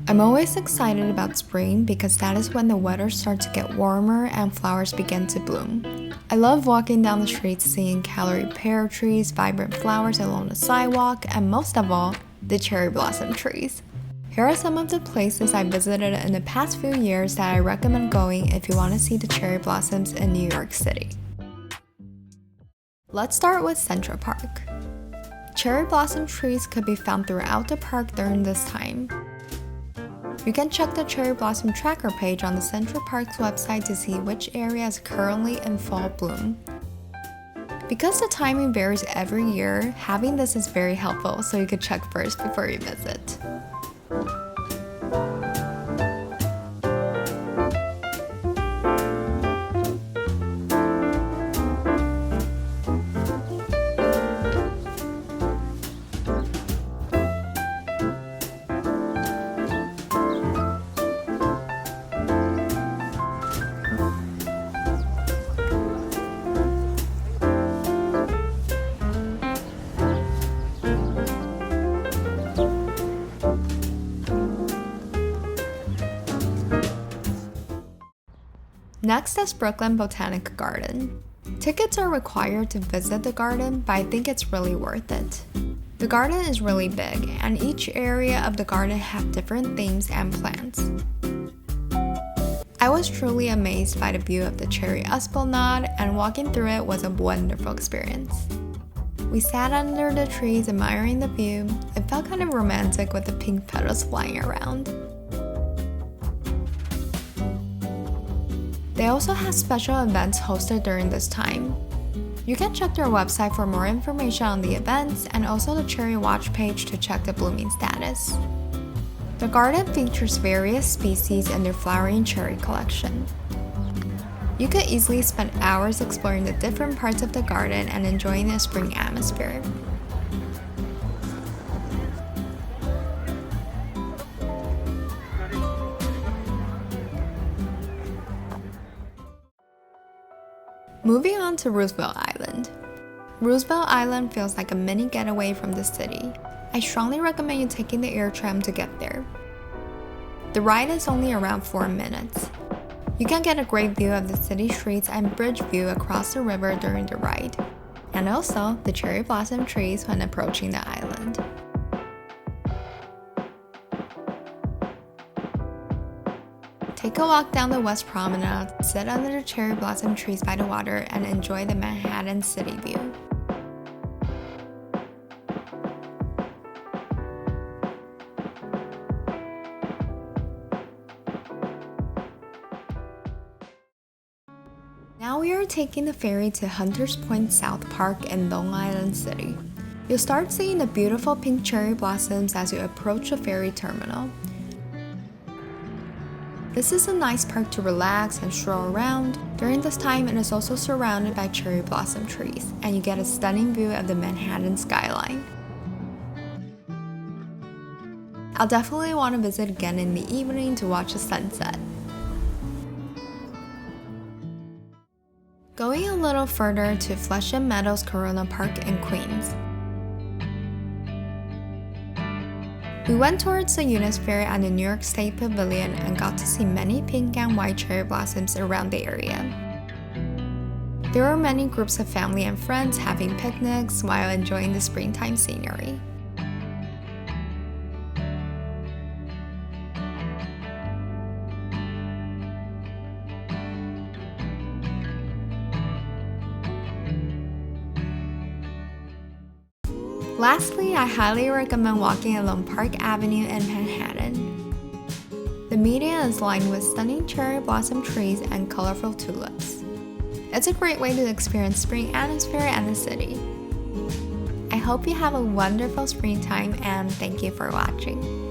I'm always excited about spring because that is when the weather starts to get warmer and flowers begin to bloom. I love walking down the streets seeing calorie pear trees, vibrant flowers along the sidewalk, and most of all, the cherry blossom trees. Here are some of the places I visited in the past few years that I recommend going if you want to see the cherry blossoms in New York City. Let's start with Central Park. Cherry blossom trees could be found throughout the park during this time. You can check the cherry blossom tracker page on the Central Park's website to see which area is currently in fall bloom. Because the timing varies every year, having this is very helpful so you can check first before you visit. Next is Brooklyn Botanic Garden. Tickets are required to visit the garden, but I think it's really worth it. The garden is really big, and each area of the garden have different themes and plants. I was truly amazed by the view of the cherry esplanade, and walking through it was a wonderful experience. We sat under the trees admiring the view. It felt kind of romantic with the pink petals flying around. They also have special events hosted during this time. You can check their website for more information on the events and also the Cherry Watch page to check the blooming status. The garden features various species in their flowering cherry collection. You could easily spend hours exploring the different parts of the garden and enjoying the spring atmosphere. Moving on to Roosevelt Island. Roosevelt Island feels like a mini getaway from the city. I strongly recommend you taking the air tram to get there. The ride is only around 4 minutes. You can get a great view of the city streets and bridge view across the river during the ride, and also the cherry blossom trees when approaching the island. Take a walk down the West Promenade, sit under the cherry blossom trees by the water, and enjoy the Manhattan city view. Now we are taking the ferry to Hunters Point South Park in Long Island City. You'll start seeing the beautiful pink cherry blossoms as you approach the ferry terminal. This is a nice park to relax and stroll around. During this time, it is also surrounded by cherry blossom trees, and you get a stunning view of the Manhattan skyline. I'll definitely want to visit again in the evening to watch the sunset. Going a little further to Flushing Meadows Corona Park in Queens. We went towards the Units Fair and the New York State Pavilion and got to see many pink and white cherry blossoms around the area. There were many groups of family and friends having picnics while enjoying the springtime scenery. Lastly, I highly recommend walking along Park Avenue in Manhattan. The median is lined with stunning cherry blossom trees and colorful tulips. It's a great way to experience spring atmosphere and the city. I hope you have a wonderful springtime, and thank you for watching.